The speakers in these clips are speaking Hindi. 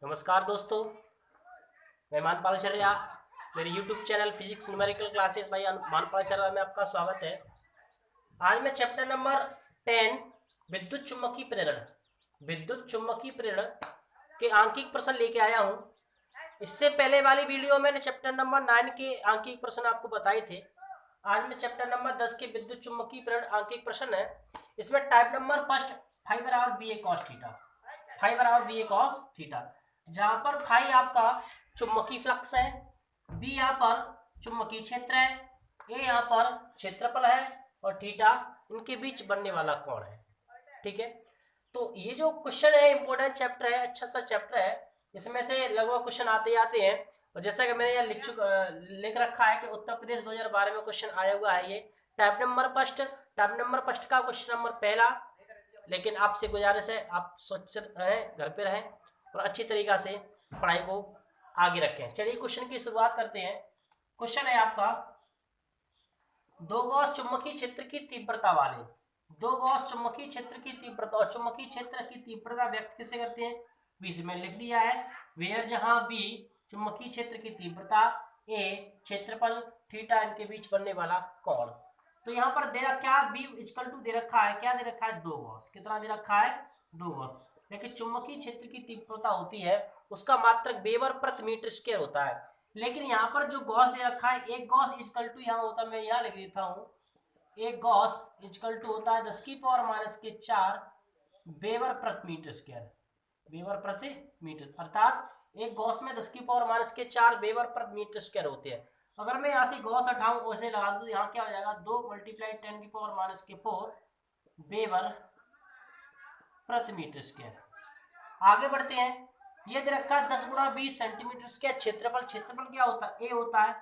नमस्कार दोस्तों, मैं मानपाल चर्या। मेरे YouTube channel physics numerical classes भाई मानपाल चर्या में आपका स्वागत है। आज मैं चैप्टर नंबर 10 विद्युत चुम्बकीय प्रेरण के आंकिक प्रश्न लेके आया हूँ। इससे पहले वाली वीडियो मैंने चैप्टर नंबर 9 के आंकिक प्रश्न आपको बताए थे। आज मैं चैप्टर नंबर 10 के विद्युत चुम्बकीय प्रेरण आंकिक प्रश्न है। इसमें टाइप नंबर फर्स्ट फाइबर आवर बी ए कॉस थीटा, जहां पर फाई आपका चुंबकीय फ्लक्स है, बी यहाँ पर चुंबकीय क्षेत्र है, ए यहाँ पर क्षेत्रफल है और थीटा इनके बीच बनने वाला कोण है। ठीक है, तो ये जो क्वेश्चन है इंपॉर्टेंट चैप्टर है, अच्छा सा चैप्टर है। इसमें से लगभग क्वेश्चन आते ही आते हैं। और जैसा कि मैंने यहाँ लिख रखा है कि उत्तर प्रदेश 2012 में क्वेश्चन आया हुआ है। ये टाइप नंबर फर्स्ट का क्वेश्चन नंबर पहला। लेकिन आपसे गुजारिश है, आप सोच रहे घर पे रहें और अच्छी तरीका से पढ़ाई को आगे रखें। चलिए क्वेश्चन की शुरुआत करते हैं। क्वेश्चन है आपका, दो गॉस चुंबकीय क्षेत्र की तीव्रता वाले चुंबकीय क्षेत्र की तीव्रता और चुंबकीय क्षेत्र की तीव्रता व्यक्त कैसे करते हैं। बी से मैंने लिख दिया है, वेयर जहां बी चुंबकीय क्षेत्र की तीव्रता, ए क्षेत्रफल, थीटा इनके बीच बनने वाला कोण। तो यहाँ पर दे रखा है बी इक्वल टू दे रखा है, क्या दे रखा है, दो गॉस। कितना दे रखा है, दो गॉस। लेकिन चुंबकीय क्षेत्र की तीव्रता होती है उसका मात्रक वेबर प्रति मीटर स्क्वायर होता है। लेकिन यहाँ पर जो गॉस दे रखा है, एक गॉस इक्वल टू यहाँ होता है, मैं यहाँ लिख देता हूँ, एक गॉस इक्वल टू होता है 10 की पावर माइनस के 4 वेबर प्रति मीटर स्क्वायर, वेबर प्रति मीटर। अर्थात एक गॉस में 10 की पावर माइनस के 4 वेबर प्रति मीटर स्क्वायर होते हैं। अगर मैं यहाँ से गॉस हटाऊं वैसे लगा दूं, यहाँ क्या हो जाएगा, 2 मल्टीप्लाई 10 की पावर माइनस के 4 वेबर प्रति मीटर स्क्वायर। आगे बढ़ते हैं। ये दे रखा है 10 गुणा 20 सेंटीमीटर स्क्वायर क्षेत्रफल क्या होता है, ए होता है।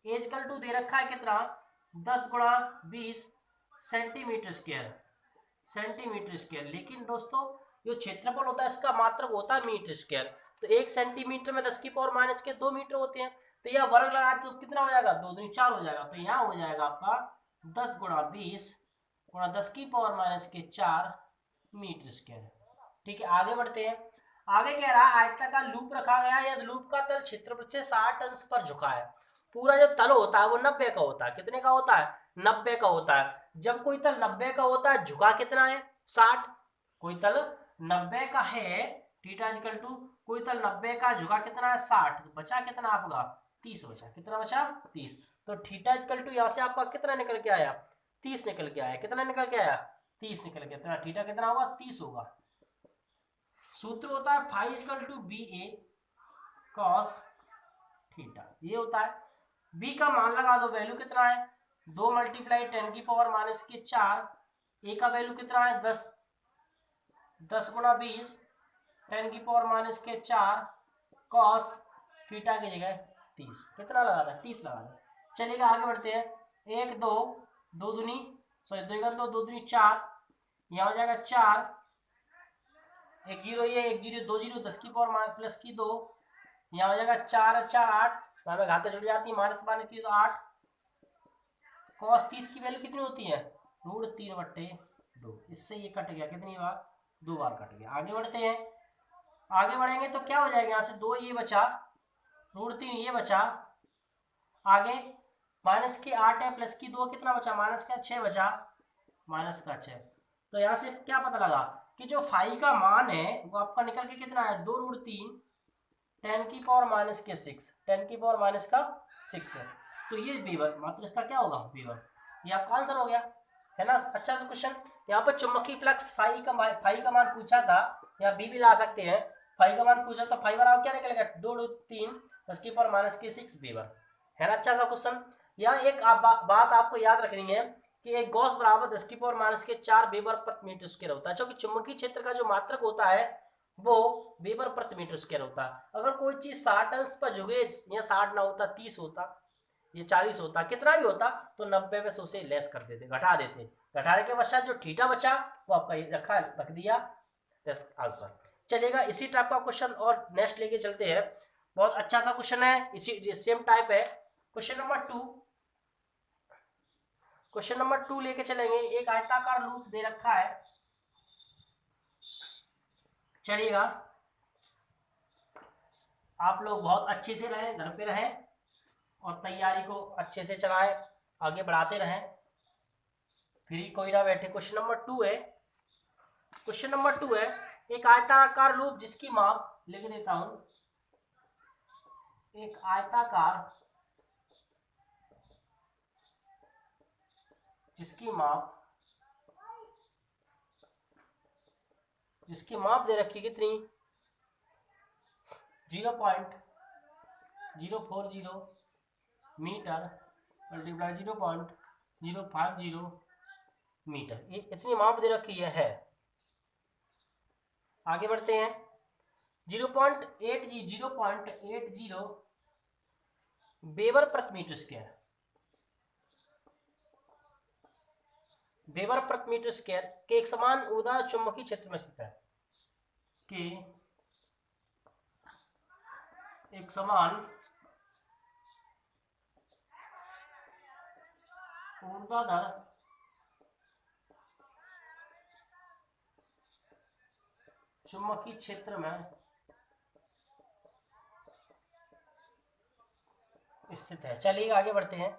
ए इक्वल टू दे रखा है कितना, 10 गुणा 20 सेंटीमीटर स्क्वायर। लेकिन दोस्तों जो क्षेत्रफल होता है इसका मात्रक होता है मीटर स्क्वायर। तो 1 सेंटीमीटर में 10 की पावर माइनस के 2 मीटर होते हैं। तो यह वर्ग लगा तो कितना हो जाएगा, 2 दूनी 4 हो जाएगा। तो यहाँ हो जाएगा आपका 10 गुणा 20 गुणा 10 की पावर माइनस के 4 मीटर स्क्वायर। ठीक है, आगे बढ़ते हैं। आगे कह रहा है आयताकार लूप रखा गया है, यदि लूप का तल क्षेत्रफल से 60 अंश पर झुका है। पूरा जो तल होता है वो 90 का होता है। कितने का होता है, 90 का होता है। जब कोई तल 90 का होता है, झुका कितना है, 60। कोई तल 90 का है, थीटा इक्वल टू, कोई तल 90 का, झुका कितना है, 60। बचा कितना आपका, 30 बचा। कितना बचा, 30। तो थीटा इक्वल टू यहाँ से आपका कितना निकल के आया, 30 निकल के आया। कितना निकल के आया, 30 निकल के। तो थीटा कितना होगा, 30 होगा। सूत्र होता है phi equal to B A cos theta, ये होता है। बी का मान लगा दो, वैल्यू कितना है, 2 मल्टीप्लाई 10 की पावर माइनस के 4। ए का वैल्यू कितना है, 10 गुणा 20 10 की पावर माइनस के 4 कॉस थीटा की जगह 30। कितना लगा था, 30 लगा था। चलिएगा आगे बढ़ते हैं। 1 2 2 दूनी सॉरी 2 2 दूनी 4, यहाँ हो जाएगा 4, एक जीरो, ये एक जीरो, 2 जीरो, 10 की पावर प्लस की 2, यहाँ हो जाएगा 4 4 8, में घाते जुड़ जाती है, माइनस माइनस की तो 8। कॉस 30 की वैल्यू कितनी होती है, √3/2। इससे ये कट गया, कितनी बार, 2 बार कट गया। आगे बढ़ते हैं। आगे बढ़ेंगे तो क्या हो जाएगा, यहाँ से 2 ये बचा, √3 ये बचा। आगे माइनस की 8 है, प्लस की 2, कितना बचा, माइनस का 6 बचा, माइनस का 6। तो यहाँ से क्या पता लगा कि जो फाई का मान है वो आपका निकल के कितना है, 2√3 10 की पावर माइनस के 6, 10 की पावर माइनस का 6 है। तो ये बीवर मतलब इसका क्या होगा, बीवर। ये आपका आंसर हो गया, है ना। अच्छा सा क्वेश्चन। यहाँ पर चुंबकीय फ्लक्स फाई का मान पूछा था, यहाँ बी भी ला सकते हैं। फाई का मान पूछा तो फाई बराबर क्या निकलेगा, 2√3 10 की पावर माइनस के 6 बीवर, है ना। अच्छा सा क्वेश्चन। यहाँ एक बात आपको याद रखनी है कि एक गॉस बराबर 10 की पावर माइनस के 4 वेबर प्रति मीटर स्क्वायर होता है, क्योंकि चुंबकीय क्षेत्र का जो मात्रक होता है वो वेबर प्रति मीटर स्क्वायर होता है। अगर कोई चीज 60 अंश पर झुके, या 60 ना होता, 30 होता, ये 40 होता, कितना भी होता, तो 90 में 100 से लेस कर देते, घटा देते। घटाने के पश्चात जो थीटा बचा वो आपका रख दिया आंसर। चलेगा, इसी टाइप का क्वेश्चन और नेक्स्ट लेके चलते हैं। बहुत अच्छा सा क्वेश्चन है, इसी सेम टाइप है। क्वेश्चन नंबर 2 लेके चलेंगे। एक आयताकार लूप दे रखा है, चलिएगा। आप लोग बहुत अच्छे से रहें, घर पे रहें और तैयारी को अच्छे से चलाएं, आगे बढ़ाते रहें, फिर कोई ना बैठे। क्वेश्चन नंबर 2 है, क्वेश्चन नंबर 2 है, एक आयताकार लूप जिसकी माप लिख देता हूं, एक आयताकार जिसकी माप दे रखी कितनी 0.040 मीटर मल्टीप्लाई 0.050 मीटर, ये इतनी माप दे रखी है। आगे बढ़ते हैं। 0.80 वेबर प्रति मीटर स्क्वायर, वेबर प्रति मीटर स्क्वायर के एक समान ऊर्ध्वाधर चुंबकीय क्षेत्र में स्थित है, कि एक समान ऊर्ध्वाधर चुंबकीय क्षेत्र में स्थित है। चलिए आगे बढ़ते हैं।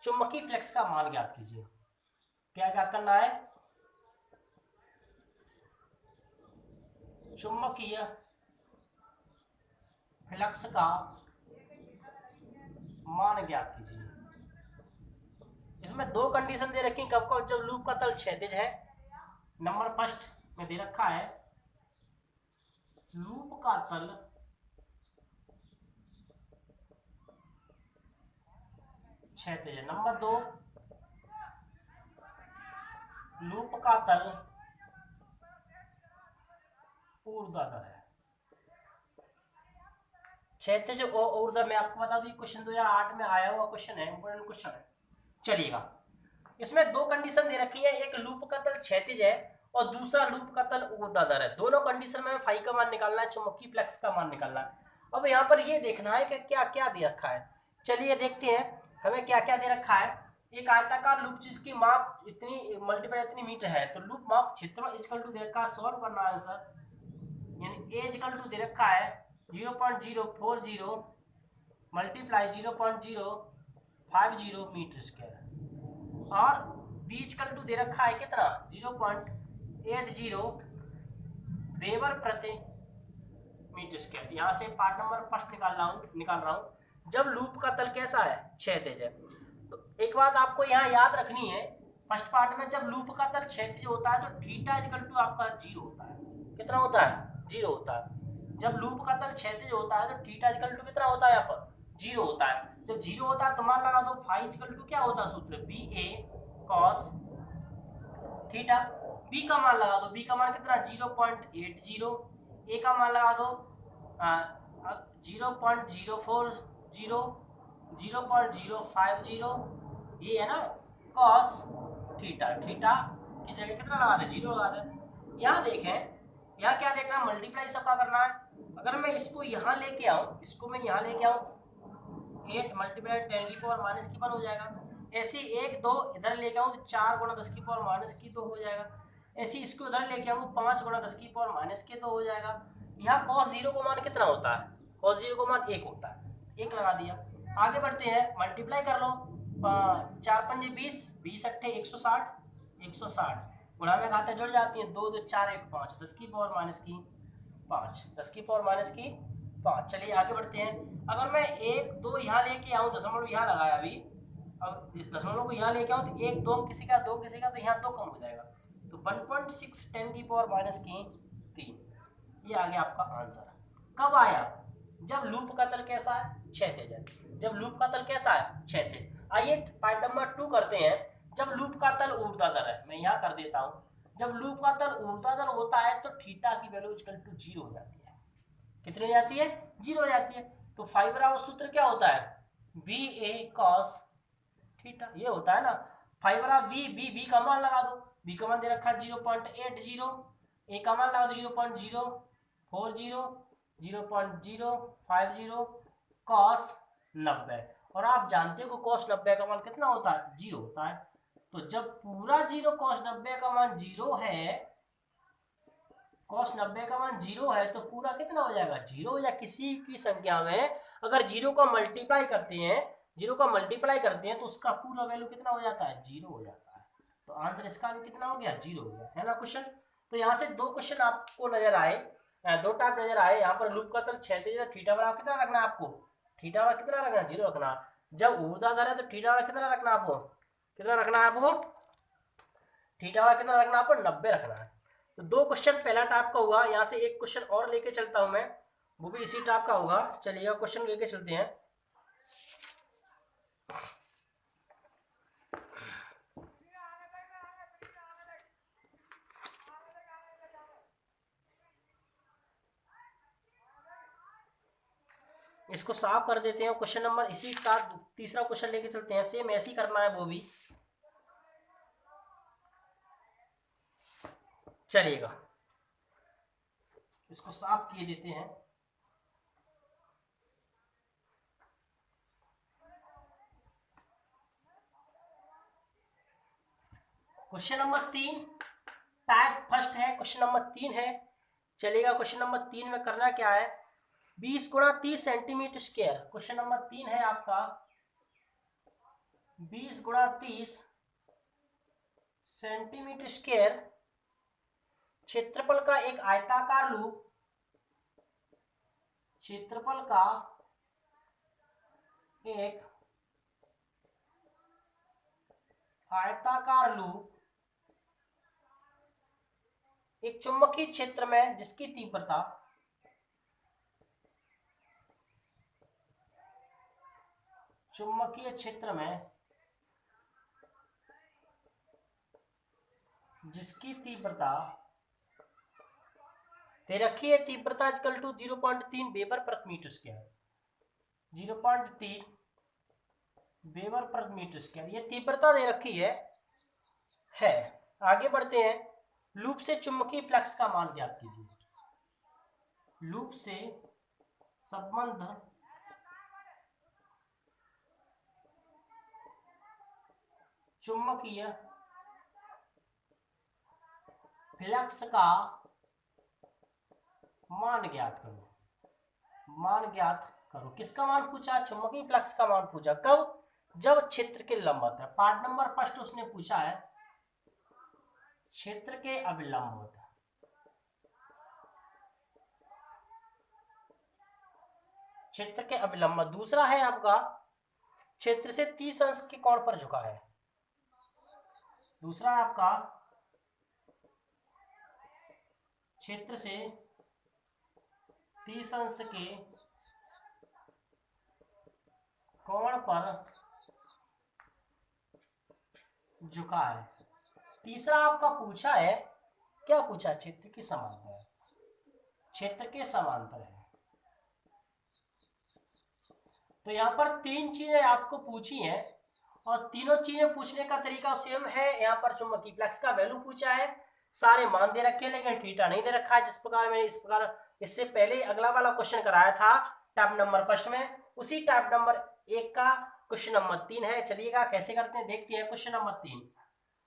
चुंबकीय फ्लक्स का मान ज्ञात कीजिए। क्या ज्ञात करना है? चुंबकीय फ्लक्स का मान ज्ञात कीजिए। इसमें दो कंडीशन दे रखी, कब कब, जब लूप का तल क्षैतिज है। नंबर फर्स्ट में दे रखा है लूप का तल क्षैतिज है। नंबर 2 लूप का तल ऊर्ध्वाधर है। क्षैतिज और ऊर्ध्वाधर में आपको बता दूं, क्वेश्चन 2008 में आया हुआ क्वेश्चन है, इंपोर्टेंट क्वेश्चन है। चलिएगा, इसमें दो कंडीशन दे रखी है, एक लूप का तल क्षैतिज है और दूसरा लूप का तल ऊर्ध्वाधर है। दोनों कंडीशन में फाई का मान निकालना है, चुंबकीय फ्लक्स का मान निकालना है। अब यहाँ पर ये देखना है कि क्या क्या दे रखा है। चलिए देखते हैं हमें क्या क्या दे रखा है। एक आयताकार लूप जिसकी माप इतनी मल्टीप्लाई इतनी मीटर है, तो लूप माप क्षेत्रफल इक्वल टू दे रखा है, सॉल्व करना है आंसर, यानी ए इक्वल टू दे रखा है 0.040 मल्टीप्लाई 0.050 मीटर स्क्वायर, और बी इक्वल टू दे रखा है कितना 0.80 वेबर प्रति मीटर स्क्वायर। यहाँ से पार्ट नंबर फर्स्ट निकाल रहा हूँ। जब लूप का तल कैसा है? क्षैतिज है। तो एक बात आपको यहाँ याद रखनी है, फर्स्ट पार्ट में जब लूप का तल क्षैतिज होता है तो थीटा इक्वल टू आपका 0 होता है। कितना होता है? 0 होता है। जब लूप का तल क्षैतिज होता है तो थीटा इक्वल टू कितना होता है? यहाँ पर 0 होता है। जब 0 होता है तो मान लगा दो फाई इक्वल टू क्या होता है सूत्र, B A cos theta. B का मान लगा दो, बी का मान कितना 0.80, ए का मान लगा दो 0.040 0.050, ये है ना कॉस थीटा। थीटा की जगह कितना लगा दे? 0 लगा दे। यहाँ देखें, यहाँ क्या देखना, मल्टीप्लाई सबका करना है। अगर मैं इसको यहाँ लेके आऊँ, इसको मैं यहाँ लेके आऊँ, 8 मल्टीप्लाई 10 की पावर माइनस की 1 हो जाएगा। ऐसे 1 2 इधर लेके आऊँ तो 4 गुणा 10 की पावर माइनस की 2 हो जाएगा। ऐसे इसको उधर लेके आऊँ 5 गुणा 10 की पावर माइनस के 2 हो जाएगा। यहाँ cos 0 को मान कितना होता है? cos 0 को मान 1 होता है, 1 लगा दिया। आगे बढ़ते हैं, मल्टीप्लाई कर लो, 4 पंजे 20, 20 अट्ठे 160, 160 गुणा में घाते जुड़ जाती हैं, 2 2 4 1 5, 10 की पावर माइनस की 5, 10 की पावर माइनस की 5। चलिए आगे बढ़ते हैं। अगर मैं 1 2 यहाँ लेके आऊँ, दशमलव यहाँ लगाया अभी, अब इस दशमलव को यहाँ लेके आऊँ तो 1 2 किसी का 2 किसी का, तो यहाँ 2 कम हो जाएगा, तो 1.6 10 की पावर माइनस की 3, ये आ गया आपका आंसर। कब आया? जब लूप का तल कैसा है? क्षैतिज है। जब लूप का तल कैसा है? क्षैतिज। आइए पॉइंट नंबर 2 करते हैं। जब लूप का तल ऊर्ध्वाधर है, मैं यहाँ कर देता हूँ, जब लूप का तल ऊर्ध्वाधर होता है तो थीटा की वैल्यू इक्वल टू 0 हो जाती है। कितनी हो जाती है? 0 हो जाती है। तो फाई बराबर सूत्र क्या होता है? बी ए कॉस थीटा, ये होता है ना। फाई बराबर बी का मान लगा दो, बी का मान दे रखा है 0.80, ए का मान लगा दो 0.040, 0.050 कॉस 90, और आप जानते हो कि कॉस 90 का मान कितना होता है? 0 होता है। तो जब पूरा 0 कॉस 90 का मान 0 है cos 90 का मान 0 है तो पूरा कितना हो जाएगा 0, या किसी की संख्या में अगर 0 का मल्टीप्लाई करते हैं, 0 का मल्टीप्लाई करते हैं तो उसका पूरा वैल्यू कितना हो जाता है 0 हो जाता है। तो आंसर इसका भी कितना हो गया 0 हो गया, है ना क्वेश्चन। तो यहाँ से दो क्वेश्चन आपको नजर आए, दो टाइप नजर आए। यहाँ पर लूप का तल क्षैतिज थीटा बराबर कितना रखना है आपको, थीटा बराबर कितना रखना है 0 रखना। जब ऊर्ध्वाधर है तो थीटा बराबर कितना रखना है आपको, कितना रखना है आपको, थीटा बराबर कितना रखना है आपको 90 रखना है। तो दो क्वेश्चन पहला टाइप का होगा। यहाँ से एक क्वेश्चन और लेके चलता हूं मैं, वो भी इसी टाइप का होगा। चलिएगा क्वेश्चन लेके चलते हैं। इसको साफ कर देते हैं। क्वेश्चन नंबर इसी का तीसरा क्वेश्चन लेके चलते हैं, सेम ऐसे ही करना है वो भी। चलिएगा इसको साफ किए देते हैं। क्वेश्चन नंबर 3 टाइप फर्स्ट है, क्वेश्चन नंबर 3 है। चलिएगा क्वेश्चन नंबर 3 में करना क्या है, 20 गुणा 30 सेंटीमीटर स्क्वायर। क्वेश्चन नंबर 3 है आपका 20 गुणा 30 सेंटीमीटर स्क्वायर क्षेत्रफल का एक आयताकार लूप, क्षेत्रफल का एक आयताकार लूप एक चुंबकीय क्षेत्र में जिसकी तीव्रता चुंबकीय क्षेत्र में जिसकी तीव्रता दे रखी है, तीव्रता इक्वल टू 0.3 वेबर प्रति मीटर स्क्वायर, 0.3 वेबर प्रति मीटर स्क्वायर ये तीव्रता दे रखी है। आगे बढ़ते हैं। लूप से चुंबकीय फ्लक्स का मान ज्ञात कीजिए। लूप से संबंध चुंबकीय फ्लक्स का मान ज्ञात करो, मान ज्ञात करो। किसका मान पूछा, चुंबकीय फ्लक्स का मान पूछा। कब, जब क्षेत्र के लंबवत है। पार्ट नंबर फर्स्ट उसने पूछा है क्षेत्र के अभिलंबवत, क्षेत्र के अभिलंबवत। दूसरा है आपका क्षेत्र से 30 अंश के कोण पर झुका है। दूसरा आपका क्षेत्र से 30 अंश के कोण पर झुका है। तीसरा आपका पूछा है, क्या पूछा, क्षेत्र के समांतर है, क्षेत्र के समांतर है। तो यहाँ पर तीन चीजें आपको पूछी हैं और तीनों चीजें पूछने का तरीका सेम है। यहाँ पर चुंबकीय फ्लक्स का वैल्यू पूछा है, सारे मान दे रखे हैं लेकिन थीटा नहीं दे रखा है। जिस प्रकार मैंने इस प्रकार इससे पहले अगला वाला क्वेश्चन कराया था टाइप नंबर फर्स्ट में, उसी टाइप नंबर 1 का क्वेश्चन नंबर 3 है। चलिएगा कैसे करते हैं देखते हैं। क्वेश्चन नंबर 3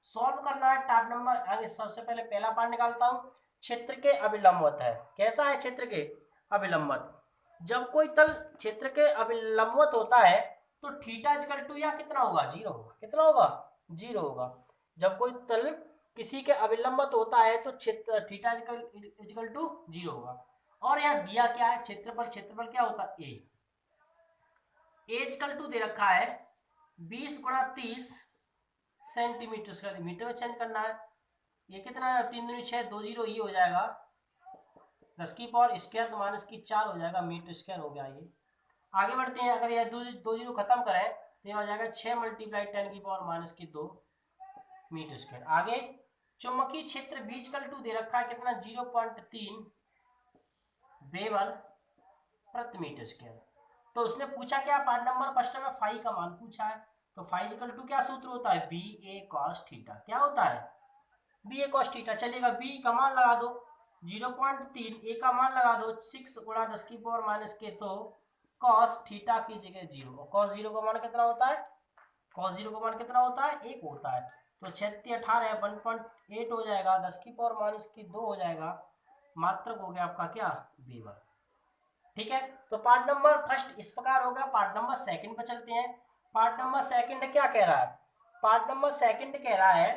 सॉल्व करना है। टाइप नंबर सबसे पहले पहला पार्ट निकालता हूं। क्षेत्र के अभिलंबवत है। कैसा है क्षेत्र के अभिलंबवत, जब कोई तल क्षेत्र के अभिलंबवत होता है तो थीटा इक्वल टू या कितना होगा 0 होगा। कितना होगा 0 होगा। जब कोई तल किसी के अभिलंबवत होता है तो क्षेत्र थीटा इक्वल टू 0 होगा। और यहाँ दिया क्या है, क्षेत्रफल, क्षेत्रफल क्या होता है ए इक्वल टू दे रखा है 20 गुणा 30 सेंटीमीटर स्क्वायर, मीटर में चेंज करना है। ये कितना है 3 दूनी 6, 2 जीरो ये हो जाएगा 10 की पावर स्क्वायर तो माइनस की 4 हो जाएगा मीटर स्क्वायर हो गया ये। आगे बढ़ते हैं। अगर यह दो जीरो खत्म करें तो यह हो जाएगा 6 मल्टीप्लाई 10 की पावर माइनस की 2 मीटर स्क्वायर। आगे चुंबकीय क्षेत्र B इक्वल टू दे रखा है कितना 0.3 वेबर प्रति मीटर स्क्वायर। तो उसने पूछा क्या, पार्ट नंबर फर्स्ट में फाई का मान पूछा है। तो फाई इक्वल टू क्या सूत्र होता है बी ए कॉस थीटा। क्या होता है बी ए कॉस थीटा। चलिएगा बी का मान लगा दो 0.3, ए का मान लगा दो 6 गुणा 10 की पावर माइनस के, तो कॉस थीटा की जगह 0। और कॉस 0 का मान कितना होता है, कॉस 0 का मान कितना होता है 1 होता है। तो 36 18 1.8 हो जाएगा 10 की पावर माइनस की 2 हो जाएगा मात्रक हो गया आपका क्या, वेबर। ठीक है, तो पार्ट नंबर फर्स्ट इस प्रकार होगा। पार्ट नंबर सेकंड पर चलते हैं। पार्ट नंबर सेकंड क्या कह रहा है? पार्ट नंबर सेकंड कह रहा है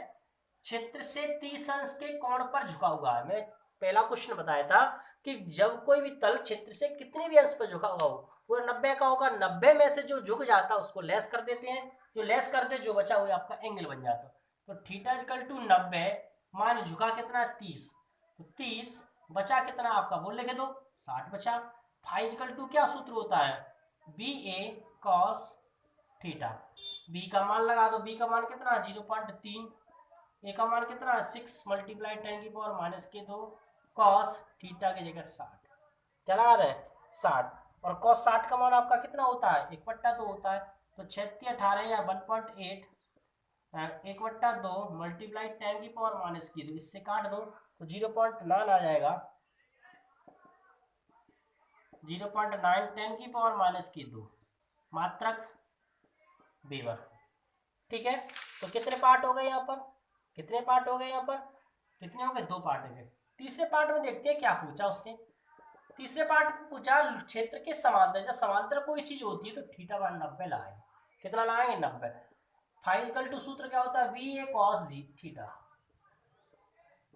क्षेत्र से 30 अंश के कोण पर झुका हुआ है। मैंने पहला क्वेश्चन बताया था कि जब कोई भी तल क्षेत्र से कितने भी अंश पर झुका हुआ हो, पूरा 90 का होगा, 90 में से जो झुक जाता है उसको लेस कर देते हैं, जो लेस करते जो बचा हुआ आपका एंगल बन जाता। तो थीटा इक्वल टू 90 मान झुका कितना 30, तो 30 बचा कितना आपका, बोल लिखे दो 60 बचा। फाइव इक्वल टू क्या सूत्र होता है, B A cos theta. B का मान लगा दो, बी का मान कितना 0.3, ए का मान कितना 6 मल्टीप्लाई 10 की पावर माइनस के 2 कॉस थीटा की जगह 60, क्या लगा दें 60। और कॉस 60 का मान आपका कितना होता है 1/2 होता है, तो 36 18 या 1.8 1/2 मल्टीप्लाई 10 की पावर माइनस की 2, इससे काट दो तो 0.9 आ जाएगा, 0.9 10 की पावर माइनस की 2 मात्रक वेबर। ठीक है, तो कितने पार्ट हो गए यहाँ पर, कितने पार्ट हो गए यहाँ पर, कितने हो गए, 2 पार्ट हो गए। तीसरे पार्ट में देखते हैं क्या पूछा उसने। तीसरे पार्ट में पूछा क्षेत्र के समांतर, जब समांतर कोई चीज होती है तो थीटा मान 90 लाएंगे, कितना लाएंगे 90। फाइव इक्वल टू सूत्र क्या होता है, B A cos ji theta.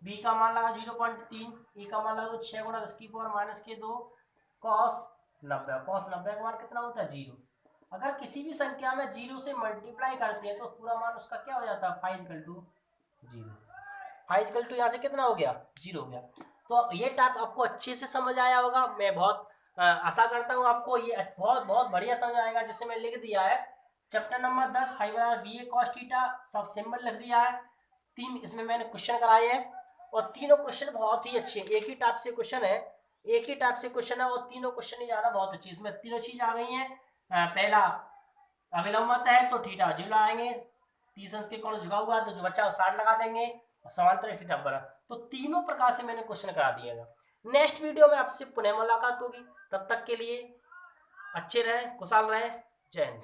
B का मान लगा 0.3, ए का मान लगा 6 गुणा 10 की पावर माइनस के 2 कॉस 90। कॉस 90 का मान कितना होता है 0। अगर किसी भी संख्या में 0 से मल्टीप्लाई करते हैं तो पूरा मान उसका क्या हो जाता है, phi equal to 0। Phi equal to यहाँ से कितना हो गया 0 हो गया। तो ये टाइप आपको अच्छे से समझ आया होगा। मैं बहुत आशा करता हूँ आपको ये बहुत बहुत बढ़िया समझ आएगा। जैसे मैं लिख दिया है chapter number 10 five V A cos theta, सब सिंबल लिख दिया है। 3 इसमें मैंने क्वेश्चन कराए हैं और तीनों क्वेश्चन बहुत ही अच्छे हैं। एक ही टाइप से क्वेश्चन है, एक ही टाइप से क्वेश्चन है और तीनों क्वेश्चन ही जाना बहुत अच्छी। इसमें तीनों चीज आ गई हैं। पहला अविलंबता है तो थीटा 0 आएंगे, 30 अंश के कोण झुका हुआ है तो जो बच्चा 60 लगा देंगे, और समांतर थीटा पर। तो तीनों प्रकार से मैंने क्वेश्चन करा दिएगा। नेक्स्ट वीडियो में आपसे पुनः मुलाकात होगी, तब तक के लिए अच्छे रहे, खुशहाल रहे, जय हिंद।